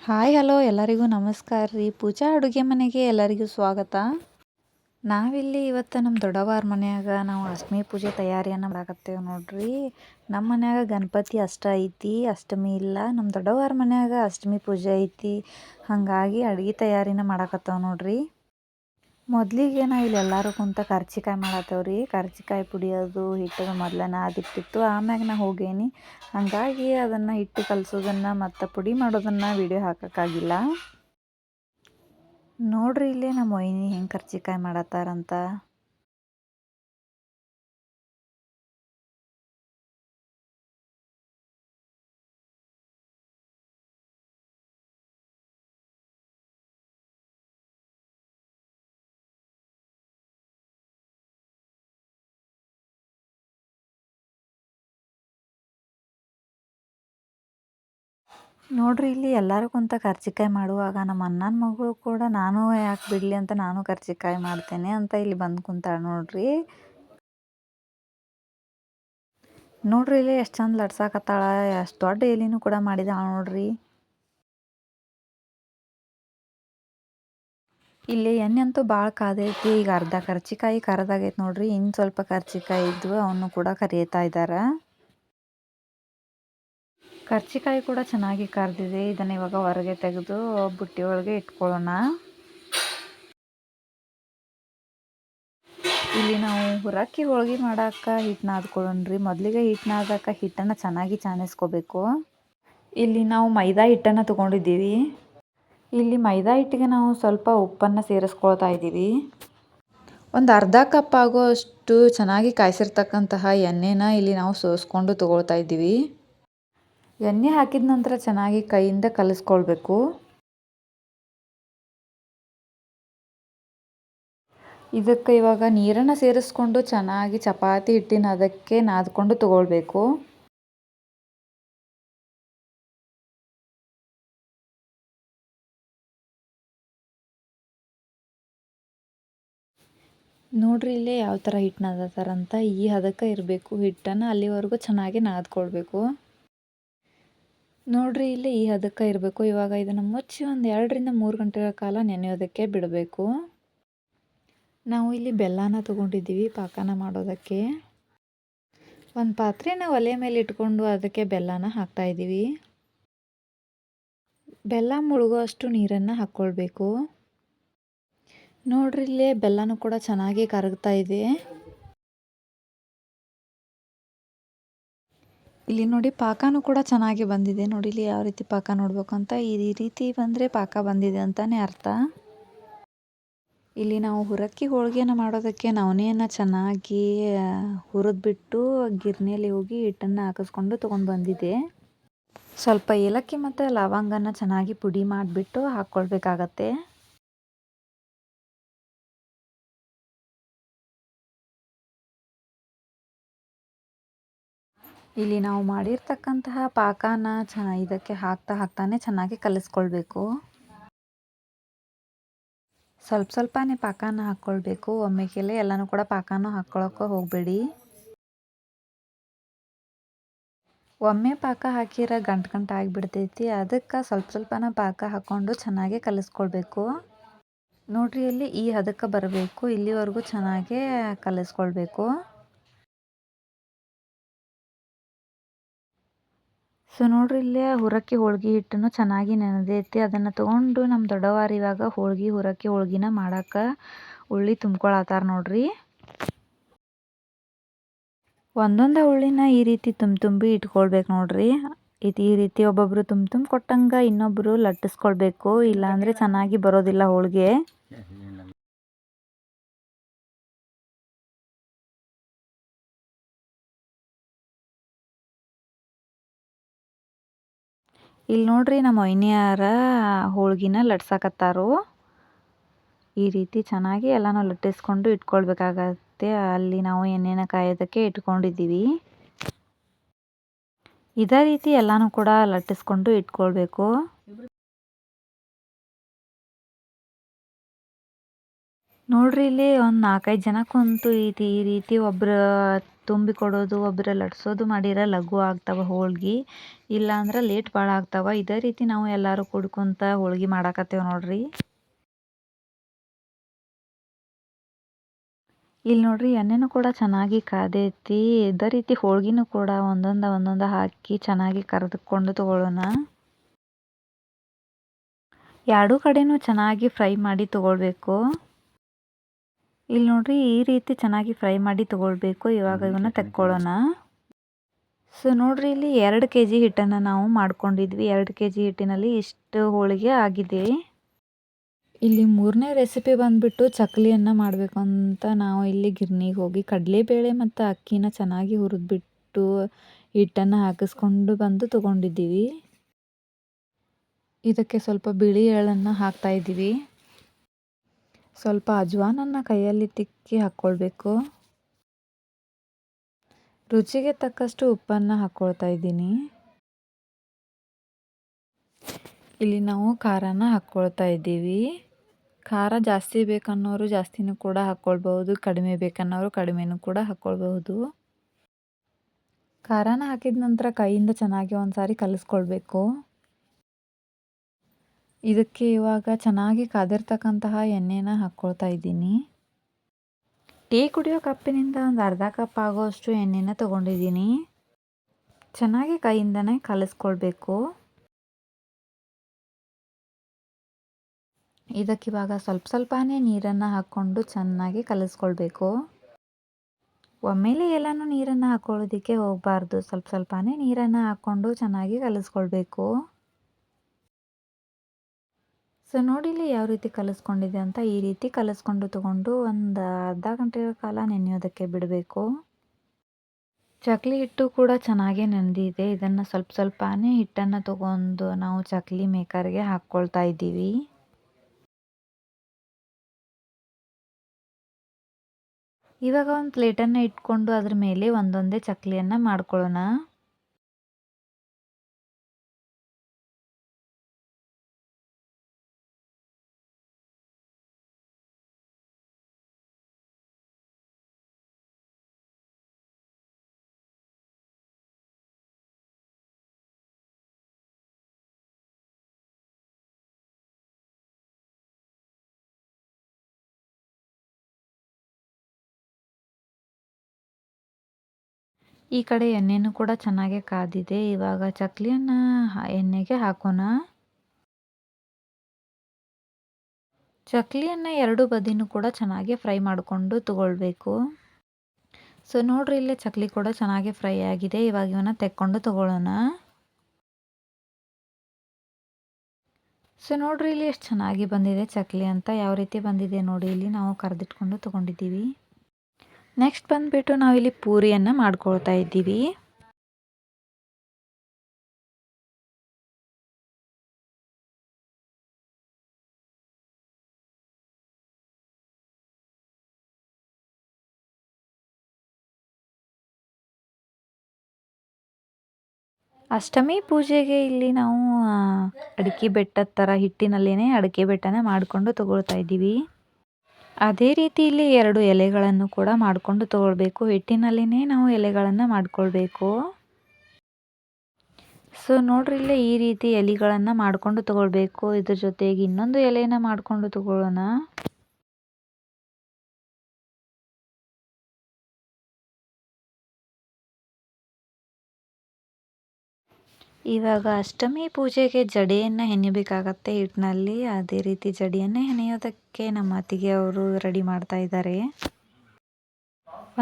Hi hello ಎಲ್ಲರಿಗೂ ನಮಸ್ಕಾರ ರೀ. ಪೂಜಾ ಅಡುಗೆ ಮನೆಗೆ ಎಲ್ಲರಿಗೂ ಸ್ವಾಗತ. ನಾವಿಲ್ಲಿ ಇವತ್ತು ನಮ್ಮ ದೊಡ್ಡವಾರ ಮನ್ಯಾಗ ನಾವು ಅಷ್ಟಮಿ ಪೂಜೆ ತಯಾರಿಯನ್ನು ಮಾಡಾಕತ್ತೇವೆ ನೋಡ್ರಿ. ನಮ್ಮ ಮನ್ಯಾಗ ಗಣಪತಿ ಅಷ್ಟ ಐತಿ, ಅಷ್ಟಮಿ ಇಲ್ಲ. ನಮ್ಮ ದೊಡ್ಡವಾರ ಮನ್ಯಾಗ ಅಷ್ಟಮಿ ಪೂಜೆ ಐತಿ, ಹಾಗಾಗಿ ಅಡುಗೆ ತಯಾರಿನ ಮಾಡಾಕತ್ತೇವೆ ನೋಡ್ರಿ. ಮೊದಲಿಗೆ ನಾವು ಇಲ್ಲಿ ಎಲ್ಲರೂ ಕುಂತ ಕರ್ಚಿಕಾಯಿ ಮಾಡತ್ತೇವ್ರಿ. ಕರ್ಚಿಕಾಯಿ ಪುಡಿಯೋದು ಹಿಟ್ಟು ಮೊದಲೇ ನಾದಿಟ್ಟಿತ್ತು, ಆಮ್ಯಾಗ ನಾ ಹೋಗೇನಿ. ಹಾಗಾಗಿ ಅದನ್ನು ಹಿಟ್ಟು ಕಲಸೋದನ್ನು ಮತ್ತು ಪುಡಿ ಮಾಡೋದನ್ನು ವಿಡಿಯೋ ಹಾಕೋಕ್ಕಾಗಿಲ್ಲ ನೋಡ್ರಿ. ಇಲ್ಲೇ ನಮ್ಮ ವೈನಿ ಹೆಂಗೆ ಕರ್ಚಿಕಾಯಿ ಮಾಡತ್ತಾರಂತ. ನೋಡ್ರಿ ಇಲ್ಲಿ ಎಲ್ಲರೂ ಕುಂತ ಕರ್ಚಿಕಾಯಿ ಮಾಡುವಾಗ ನಮ್ಮ ಅಣ್ಣನ ಮಗಳು ಕೂಡ ನಾನು ಯಾಕೆ ಬಿಡಲಿ ಅಂತ ನಾನು ಕರ್ಚಿಕಾಯಿ ಮಾಡ್ತೇನೆ ಅಂತ ಇಲ್ಲಿ ಬಂದು ಕುಂತಾಳೆ ನೋಡ್ರಿ. ನೋಡ್ರಿ ಇಲ್ಲಿ ಎಷ್ಟು ಚಂದ ಲಟ್ಸಾಕತ್ತಾಳ, ಎಷ್ಟು ದೊಡ್ಡ ಎಲಿನೂ ಕೂಡ ಮಾಡಿದಾಳ ನೋಡ್ರಿ. ಇಲ್ಲಿ ಎಣ್ಣೆ ಅಂತೂ ಭಾಳ ಕಾದೈತಿ. ಈಗ ಅರ್ಧ ಕರ್ಚಿಕಾಯಿ ಕರದಾಗೈತೆ ನೋಡ್ರಿ. ಇನ್ನು ಸ್ವಲ್ಪ ಕರ್ಚಿಕಾಯಿ ಇದ್ವು, ಅವನು ಕೂಡ ಕರಿಯತಾ ಇದ್ದಾರೆ. ಕರ್ಚಿಕಾಯಿ ಕೂಡ ಚೆನ್ನಾಗಿ ಕರೆದಿದೆ. ಇದನ್ನು ಇವಾಗ ಹೊರಗೆ ತೆಗೆದು ಬುಟ್ಟಿ ಒಳಗೆ ಇಟ್ಕೊಳ್ಳೋಣ. ಇಲ್ಲಿ ನಾವು ಹುರಕ್ಕಿ ಹೋಳ್ಗೆ ಮಾಡಾಕ ಹಿಟ್ಟು ನಾದ್ಕೊಳ್ಳೋಣ್ರಿ. ಮೊದಲಿಗೆ ಹಿಟ್ಟು ನಾದಕ್ಕೆ ಹಿಟ್ಟನ್ನು ಚೆನ್ನಾಗಿ ಚಾನಿಸ್ಕೋಬೇಕು. ಇಲ್ಲಿ ನಾವು ಮೈದಾ ಹಿಟ್ಟನ್ನು ತೊಗೊಂಡಿದ್ದೀವಿ. ಇಲ್ಲಿ ಮೈದಾ ಹಿಟ್ಟಿಗೆ ನಾವು ಸ್ವಲ್ಪ ಉಪ್ಪನ್ನು ಸೇರಿಸ್ಕೊಳ್ತಾ ಇದ್ದೀವಿ. ಒಂದು ಅರ್ಧ ಕಪ್ ಆಗೋಷ್ಟು ಚೆನ್ನಾಗಿ ಕಾಯಿಸಿರ್ತಕ್ಕಂತಹ ಎಣ್ಣೆನ ಇಲ್ಲಿ ನಾವು ಸೋಸ್ಕೊಂಡು ತೊಗೊಳ್ತಾ ಇದ್ದೀವಿ. ಎಣ್ಣೆ ಹಾಕಿದ ನಂತರ ಚೆನ್ನಾಗಿ ಕೈಯಿಂದ ಕಲಿಸ್ಕೊಳ್ಬೇಕು. ಇದಕ್ಕೆ ಇವಾಗ ನೀರನ್ನು ಸೇರಿಸ್ಕೊಂಡು ಚೆನ್ನಾಗಿ ಚಪಾತಿ ಹಿಟ್ಟಿನ ಅದಕ್ಕೆ ನಾದ್ಕೊಂಡು ತಗೊಳ್ಬೇಕು. ನೋಡ್ರಿ ಇಲ್ಲೇ ಯಾವ ಥರ ಹಿಟ್ಟು ನಾದತಾರಂತ. ಈ ಹದಕ್ಕೆ ಇರಬೇಕು ಹಿಟ್ಟನ್ನು, ಅಲ್ಲಿವರೆಗೂ ಚೆನ್ನಾಗಿ ನಾದ್ಕೊಳ್ಬೇಕು. ನೋಡ್ರಿ ಇಲ್ಲಿ ಈ ಹದಕ್ಕೆ ಇರಬೇಕು. ಇವಾಗ ಇದನ್ನು ಮುಚ್ಚಿ ಒಂದು 2ರಿಂದ 3 ಗಂಟೆಗಳ ಕಾಲ ನೆನೆಯೋದಕ್ಕೆ ಬಿಡಬೇಕು. ನಾವು ಇಲ್ಲಿ ಬೆಲ್ಲನ ತೊಗೊಂಡಿದ್ದೀವಿ ಪಾಕನ ಮಾಡೋದಕ್ಕೆ. ಒಂದು ಪಾತ್ರೆನ ಒಲೆ ಮೇಲೆ ಇಟ್ಕೊಂಡು ಅದಕ್ಕೆ ಬೆಲ್ಲನ ಹಾಕ್ತಾ ಇದ್ದೀವಿ. ಬೆಲ್ಲ ಮುಳುಗುವಷ್ಟು ನೀರನ್ನು ಹಾಕ್ಕೊಳ್ಬೇಕು. ನೋಡ್ರಿ ಇಲ್ಲೇ ಬೆಲ್ಲನೂ ಕೂಡ ಚೆನ್ನಾಗಿ ಕರಗ್ತಾ ಇದೆ. ಇಲ್ಲಿ ನೋಡಿ ಪಾಕನೂ ಕೂಡ ಚೆನ್ನಾಗಿ ಬಂದಿದೆ. ನೋಡಿ ಇಲ್ಲಿ ಯಾವ ರೀತಿ ಪಾಕ ನೋಡ್ಬೇಕು ಅಂತ. ಈ ರೀತಿ ಬಂದರೆ ಪಾಕ ಬಂದಿದೆ ಅಂತಾನೆ ಅರ್ಥ. ಇಲ್ಲಿ ನಾವು ಹುರಕ್ಕಿ ಹೋಳಿಗೆನ ಮಾಡೋದಕ್ಕೆ ನವಣೆಯನ್ನು ಚೆನ್ನಾಗಿ ಹುರಿದ್ಬಿಟ್ಟು ಗಿರ್ನಿಯಲ್ಲಿ ಹೋಗಿ ಹಿಟ್ಟನ್ನು ಹಾಕಿಸ್ಕೊಂಡು ತೊಗೊಂಡು ಬಂದಿದ್ದೆ. ಸ್ವಲ್ಪ ಏಲಕ್ಕಿ ಮತ್ತು ಲವಂಗನ ಚೆನ್ನಾಗಿ ಪುಡಿ ಮಾಡಿಬಿಟ್ಟು ಹಾಕ್ಕೊಳ್ಬೇಕಾಗತ್ತೆ. ಇಲ್ಲಿ ನಾವು ಮಾಡಿರ್ತಕ್ಕಂತಹ ಪಾಕನ ಇದಕ್ಕೆ ಹಾಕ್ತಾನೆ ಚೆನ್ನಾಗಿ ಕಲಿಸ್ಕೊಳ್ಬೇಕು. ಸ್ವಲ್ಪನೇ ಪಾಕನ ಹಾಕ್ಕೊಳ್ಬೇಕು. ಒಮ್ಮೆಗೆಲೆ ಎಲ್ಲನೂ ಕೂಡ ಪಾಕನೂ ಹಾಕ್ಕೊಳಕ್ಕೆ ಹೋಗಬೇಡಿ. ಒಮ್ಮೆ ಪಾಕ ಹಾಕಿರ ಗಂಟು ಆಗಿಬಿಡ್ತೈತಿ. ಅದಕ್ಕೆ ಸ್ವಲ್ಪನ ಪಾಕ ಹಾಕ್ಕೊಂಡು ಚೆನ್ನಾಗಿ ಕಲಿಸ್ಕೊಳ್ಬೇಕು. ನೋಡ್ರಿ ಇಲ್ಲಿ ಈ ಹದಕ್ಕೆ ಬರಬೇಕು. ಇಲ್ಲಿವರೆಗೂ ಚೆನ್ನಾಗಿ ಕಲಿಸ್ಕೊಳ್ಬೇಕು. ಸೊ ನೋಡ್ರಿ ಇಲ್ಲೇ ಹುರಕ್ಕಿ ಹೋಳ್ಗೆ ಹಿಟ್ಟನ್ನು ಚೆನ್ನಾಗಿ ನೆನೆದೈತಿ. ಅದನ್ನು ತೊಗೊಂಡು ನಮ್ಮ ದೊಡ್ಡವಾರು ಇವಾಗ ಹುರಕ್ಕಿ ಹೋಳ್ಗಿನ ಮಾಡಕ್ಕೆ ಉಳ್ಳಿ ತುಂಬ್ಕೊಳತ್ತಾರ ನೋಡ್ರಿ. ಒಂದೊಂದು ಉಳ್ಳಿನ ಈ ರೀತಿ ತುಂಬಿ ಇಟ್ಕೊಳ್ಬೇಕು ನೋಡ್ರಿ. ಈ ರೀತಿ ಒಬ್ಬೊಬ್ರು ತುಂಬ ಕೊಟ್ಟಂಗೆ ಇನ್ನೊಬ್ಬರು ಲಟ್ಟಿಸ್ಕೊಳ್ಬೇಕು, ಇಲ್ಲಾಂದರೆ ಚೆನ್ನಾಗಿ ಬರೋದಿಲ್ಲ ಹೋಳಿಗೆ. ಇಲ್ಲಿ ನೋಡ್ರಿ ನಮ್ಮ ವೈನಿಯಾರ ಹೋಳ್ಗಿನ ಲಟ್ಸಾಕತ್ತಾರು. ಈ ರೀತಿ ಚೆನ್ನಾಗಿ ಎಲ್ಲನೂ ಲಟ್ಟಿಸ್ಕೊಂಡು ಇಟ್ಕೊಳ್ಬೇಕಾಗತ್ತೆ. ಅಲ್ಲಿ ನಾವು ಎಣ್ಣೆನ ಕಾಯೋದಕ್ಕೆ ಇಟ್ಕೊಂಡಿದ್ದೀವಿ. ಇದೇ ರೀತಿ ಎಲ್ಲನೂ ಕೂಡ ಲಟ್ಟಿಸ್ಕೊಂಡು ಇಟ್ಕೊಳ್ಬೇಕು. ನೋಡ್ರಿ ಇಲ್ಲಿ ಒಂದು 4-5 ಜನ ಕುಂತು ಈ ರೀತಿ ಒಬ್ರು ತುಂಬಿ ಕೊಡೋದು, ಒಬ್ರು ಲಟ್ಸೋದು ಮಾಡಿರ ಲಘು ಆಗ್ತಾವ ಹೋಳ್ಗಿ. ಇಲ್ಲ ಅಂದ್ರೆ ಲೇಟ್ ಭಾಳ ಆಗ್ತಾವ. ಇದೇ ರೀತಿ ನಾವು ಎಲ್ಲರೂ ಕೂಡ್ಕೊಂತ ಹೋಳ್ಗಿ ಮಾಡಾಕತ್ತೇವ್ ನೋಡ್ರಿ. ಇಲ್ಲಿ ನೋಡ್ರಿ ಎಣ್ಣೆನೂ ಕೂಡ ಚೆನ್ನಾಗಿ ಕಾದೈತಿ. ಇದೇ ರೀತಿ ಹೋಳ್ಗಿನೂ ಕೂಡ ಒಂದೊಂದ ಹಾಕಿ ಚೆನ್ನಾಗಿ ಕರೆದುಕೊಂಡು ತಗೊಳ್ಳೋಣ. ಎರಡೂ ಕಡೆನೂ ಚೆನ್ನಾಗಿ ಫ್ರೈ ಮಾಡಿ ತಗೊಳ್ಬೇಕು. ಇಲ್ಲಿ ನೋಡ್ರಿ ಈ ರೀತಿ ಚೆನ್ನಾಗಿ ಫ್ರೈ ಮಾಡಿ ತಗೊಳ್ಬೇಕು. ಇವಾಗ ಇವನ್ನ ತೆಕ್ಕೊಳ್ಳೋಣ. ಸೊ ನೋಡ್ರಿ ಇಲ್ಲಿ 2 kg ಹಿಟ್ಟನ್ನು ನಾವು ಮಾಡ್ಕೊಂಡಿದ್ವಿ. 2 kg ಹಿಟ್ಟಿನಲ್ಲಿ ಇಷ್ಟು ಹೋಳಿಗೆ ಆಗಿದೆ. ಇಲ್ಲಿ 3ನೇ ರೆಸಿಪಿ ಬಂದ್ಬಿಟ್ಟು ಚಕ್ಲಿಯನ್ನು ಮಾಡಬೇಕು ಅಂತ ನಾವು ಇಲ್ಲಿ ಗಿರ್ನಿಗೆ ಹೋಗಿ ಕಡಲೆಬೇಳೆ ಮತ್ತು ಅಕ್ಕಿನ ಚೆನ್ನಾಗಿ ಹುರಿದ್ಬಿಟ್ಟು ಹಿಟ್ಟನ್ನು ಹಾಕಿಸ್ಕೊಂಡು ಬಂದು ತಗೊಂಡಿದ್ದೀವಿ. ಇದಕ್ಕೆ ಸ್ವಲ್ಪ ಬಿಳಿ ಎಳ್ಳನ್ನು ಹಾಕ್ತಾ ಇದ್ದೀವಿ. ಸ್ವಲ್ಪ ಅಜ್ವಾನನ್ನು ಕೈಯಲ್ಲಿ ತಿಕ್ಕಿ ಹಾಕ್ಕೊಳ್ಬೇಕು. ರುಚಿಗೆ ತಕ್ಕಷ್ಟು ಉಪ್ಪನ್ನು ಹಾಕ್ಕೊಳ್ತಾ ಇದ್ದೀನಿ. ಇಲ್ಲಿ ನಾವು ಖಾರನ ಹಾಕ್ಕೊಳ್ತಾ ಇದ್ದೀವಿ. ಖಾರ ಜಾಸ್ತಿ ಬೇಕನ್ನೋರು ಜಾಸ್ತಿನೂ ಕೂಡ ಹಾಕ್ಕೊಳ್ಬಹುದು, ಕಡಿಮೆ ಬೇಕನ್ನೋರು ಕಡಿಮೆನೂ ಕೂಡ ಹಾಕ್ಕೊಳ್ಬಹುದು. ಖಾರನ ಹಾಕಿದ ನಂತರ ಕೈಯಿಂದ ಚೆನ್ನಾಗಿ ಒಂದ್ಸಾರಿ ಕಲಿಸ್ಕೊಳ್ಬೇಕು. ಇದಕ್ಕೆ ಇವಾಗ ಚೆನ್ನಾಗಿ ಕಾದಿರ್ತಕ್ಕಂತಹ ಎಣ್ಣೆನ ಹಾಕ್ಕೊಳ್ತಾ ಇದ್ದೀನಿ. ಟೀ ಕುಡಿಯೋ ಕಪ್ಪಿನಿಂದ ಒಂದು ಅರ್ಧ ಕಪ್ ಆಗೋಷ್ಟು ಎಣ್ಣೆನ ತಗೊಂಡಿದ್ದೀನಿ. ಚೆನ್ನಾಗಿ ಕೈಯಿಂದನೇ ಕಲಿಸ್ಕೊಳ್ಬೇಕು. ಇದಕ್ಕಿವಾಗ ಸ್ವಲ್ಪನೇ ನೀರನ್ನು ಹಾಕ್ಕೊಂಡು ಚೆನ್ನಾಗಿ ಕಲಿಸ್ಕೊಳ್ಬೇಕು. ಒಮ್ಮೆಲೆ ಎಲ್ಲನೂ ನೀರನ್ನು ಹಾಕ್ಕೊಳ್ಳೋದಕ್ಕೆ ಹೋಗಬಾರ್ದು. ಸ್ವಲ್ಪನೇ ನೀರನ್ನು ಹಾಕ್ಕೊಂಡು ಚೆನ್ನಾಗಿ ಕಲಿಸ್ಕೊಳ್ಬೇಕು. ಸೊ ನೋಡಿ ಇಲ್ಲಿ ಯಾವ ರೀತಿ ಕಲಿಸ್ಕೊಂಡಿದೆ ಅಂತ. ಈ ರೀತಿ ಕಲಿಸ್ಕೊಂಡು ತಗೊಂಡು ಒಂದು ಅರ್ಧ ಗಂಟೆಯ ಕಾಲ ನೆನೆಯೋದಕ್ಕೆ ಬಿಡಬೇಕು. ಚಕ್ಲಿ ಹಿಟ್ಟು ಕೂಡ ಚೆನ್ನಾಗೇ ನೆಂದಿದೆ. ಇದನ್ನು ಸ್ವಲ್ಪನೇ ಹಿಟ್ಟನ್ನು ತಗೊಂಡು ನಾವು ಚಕ್ಲಿ ಮೇಕರ್ಗೆ ಹಾಕ್ಕೊಳ್ತಾ ಇದ್ದೀವಿ. ಇವಾಗ ಒಂದು ಪ್ಲೇಟನ್ನು ಇಟ್ಕೊಂಡು ಅದ್ರ ಮೇಲೆ ಒಂದೊಂದೇ ಚಕ್ಲಿಯನ್ನು ಮಾಡ್ಕೊಳ್ಳೋಣ. ಈ ಕಡೆ ಎಣ್ಣೆನೂ ಕೂಡ ಚೆನ್ನಾಗಿ ಕಾದಿದೆ. ಇವಾಗ ಚಕ್ಲಿಯನ್ನು ಎಣ್ಣೆಗೆ ಹಾಕೋಣ. ಚಕ್ಲಿಯನ್ನು ಎರಡು ಬದಿನೂ ಕೂಡ ಚೆನ್ನಾಗಿ ಫ್ರೈ ಮಾಡಿಕೊಂಡು ತಗೊಳ್ಬೇಕು. ಸೊ ನೋಡ್ರಿ ಇಲ್ಲಿ ಚಕ್ಲಿ ಕೂಡ ಚೆನ್ನಾಗಿ ಫ್ರೈ ಆಗಿದೆ. ಇವಾಗ ಇವನ್ನ ತೆಕ್ಕೊಂಡು ತಗೊಳ್ಳೋಣ. ಸೊ ನೋಡ್ರಿ ಇಲ್ಲಿ ಎಷ್ಟು ಚೆನ್ನಾಗಿ ಬಂದಿದೆ ಚಕ್ಲಿ ಅಂತ. ಯಾವ ರೀತಿ ಬಂದಿದೆ ನೋಡಿ. ಇಲ್ಲಿ ನಾವು ಕರೆದಿಟ್ಕೊಂಡು ತಗೊಂಡಿದ್ದೀವಿ. ನೆಕ್ಸ್ಟ್ ಬಂದುಬಿಟ್ಟು ನಾವಿಲ್ಲಿ ಪೂರಿಯನ್ನು ಮಾಡ್ಕೊಳ್ತಾ ಇದ್ದೀವಿ. ಅಷ್ಟಮಿ ಪೂಜೆಗೆ ಇಲ್ಲಿ ನಾವು ಅಡಿಕೆ ಬೆಟ್ಟದ ಥರ ಹಿಟ್ಟಿನಲ್ಲೇ ಅಡಿಕೆ ಬೆಟ್ಟನ ಮಾಡಿಕೊಂಡು ತಗೊಳ್ತಾ ಇದ್ದೀವಿ. ಅದೇ ರೀತಿ ಇಲ್ಲಿ 2 ಎಲೆಗಳನ್ನು ಕೂಡ ಮಾಡಿಕೊಂಡು ತಗೊಳ್ಬೇಕು. ಹಿಟ್ಟಿನಲ್ಲಿನೇ ನಾವು ಎಲೆಗಳನ್ನು ಮಾಡ್ಕೊಳ್ಬೇಕು. ಸೊ ನೋಡ್ರಿ ಇಲ್ಲೇ ಈ ರೀತಿ ಎಲೆಗಳನ್ನು ಮಾಡಿಕೊಂಡು ತಗೊಳ್ಬೇಕು. ಇದ್ರ ಜೊತೆಗೆ ಇನ್ನೊಂದು ಎಲೆನ ಮಾಡಿಕೊಂಡು ತಗೊಳ್ಳೋಣ. ಇವಾಗ ಅಷ್ಟಮಿ ಪೂಜೆಗೆ ಜಡೆಯನ್ನು ಹೆಣಿಬೇಕಾಗತ್ತೆ ಹಿಟ್ಟಿನಲ್ಲಿ. ಅದೇ ರೀತಿ ಜಡೆಯನ್ನು ಹೆಣೆಯೋದಕ್ಕೆ ನಮ್ಮ ಅತ್ತಿಗೆ ಅವರು ರೆಡಿ ಮಾಡ್ತಾ ಇದ್ದಾರೆ.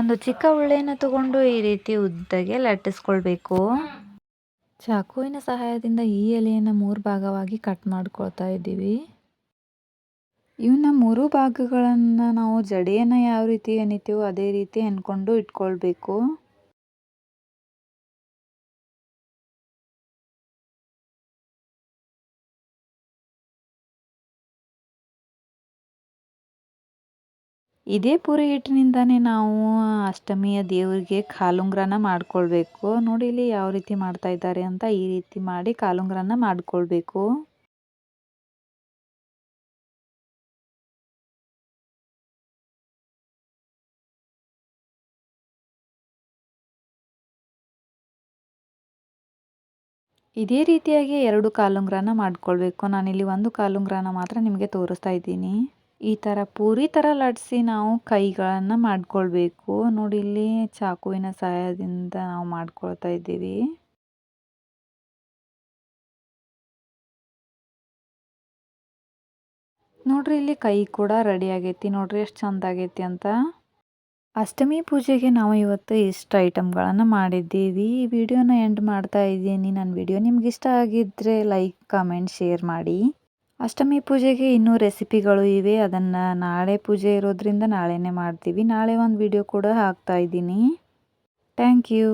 ಒಂದು ಚಿಕ್ಕ ಉಳ್ಳೆನ ತಗೊಂಡು ಈ ರೀತಿ ಉದ್ದಗೆ ಲಟ್ಟಿಸ್ಕೊಳ್ಬೇಕು. ಚಾಕುವಿನ ಸಹಾಯದಿಂದ ಈ ಎಲೆಯನ್ನು 3 ಭಾಗವಾಗಿ ಕಟ್ ಮಾಡ್ಕೊಳ್ತಾ ಇದ್ದೀವಿ. ಇವನ್ನ 3 ಭಾಗಗಳನ್ನು ನಾವು ಜಡೆಯನ್ನು ಯಾವ ರೀತಿ ಹೆಣಿತೀವೋ ಅದೇ ರೀತಿ ಹೆಣ್ಕೊಂಡು ಇಟ್ಕೊಳ್ಬೇಕು. ಇದೇ ಪೂರಿ ಹಿಟ್ಟಿನಿಂದಾನೇ ನಾವು ಅಷ್ಟಮಿಯ ದೇವರಿಗೆ ಕಾಲುಂಗ್ರನ ಮಾಡ್ಕೊಳ್ಬೇಕು. ನೋಡಿ ಇಲ್ಲಿ ಯಾವ ರೀತಿ ಮಾಡ್ತಾ ಇದ್ದಾರೆ ಅಂತ. ಈ ರೀತಿ ಮಾಡಿ ಕಾಲುಂಗ್ರನ ಮಾಡ್ಕೊಳ್ಬೇಕು. ಇದೇ ರೀತಿಯಾಗಿ 2 ಕಾಲುಂಗ್ರನ ಮಾಡ್ಕೊಳ್ಬೇಕು. ನಾನಿಲ್ಲಿ 1 ಕಾಲುಂಗ್ರನ ಮಾತ್ರ ನಿಮಗೆ ತೋರಿಸ್ತಾ ಇದ್ದೀನಿ. ಈ ಥರ ಪೂರಿ ಥರ ಲಟ್ಸಿ ನಾವು ಕೈಗಳನ್ನು ಮಾಡ್ಕೊಳ್ಬೇಕು. ನೋಡಿ ಇಲ್ಲಿ ಚಾಕುವಿನ ಸಹಾಯದಿಂದ ನಾವು ಮಾಡ್ಕೊಳ್ತಾ ಇದ್ದೀವಿ. ನೋಡ್ರಿ ಇಲ್ಲಿ ಕೈ ಕೂಡ ರೆಡಿ ಆಗೈತಿ. ನೋಡ್ರಿ ಎಷ್ಟು ಚಂದ ಆಗೈತಿ ಅಂತ. ಅಷ್ಟಮಿ ಪೂಜೆಗೆ ನಾವು ಇವತ್ತು ಇಷ್ಟು ಐಟಮ್ಗಳನ್ನು ಮಾಡಿದ್ದೀವಿ. ಈ ವಿಡಿಯೋನ ಎಂಡ್ ಮಾಡ್ತಾ ಇದ್ದೀನಿ. ನನ್ನ ವಿಡಿಯೋ ನಿಮ್ಗೆ ಇಷ್ಟ ಆಗಿದ್ದರೆ ಲೈಕ್, ಕಮೆಂಟ್, ಶೇರ್ ಮಾಡಿ. ಅಷ್ಟಮಿ ಪೂಜೆಗೆ ಇನ್ನೂ ರೆಸಿಪಿಗಳು ಇವೆ. ಅದನ್ನು ನಾಳೆ ಪೂಜೆ ಇರೋದ್ರಿಂದ ನಾಳೆನೇ ಮಾಡ್ತೀವಿ. ನಾಳೆ ಒಂದು ವಿಡಿಯೋ ಕೂಡ ಹಾಕ್ತಾ ಇದ್ದೀನಿ. Thank you.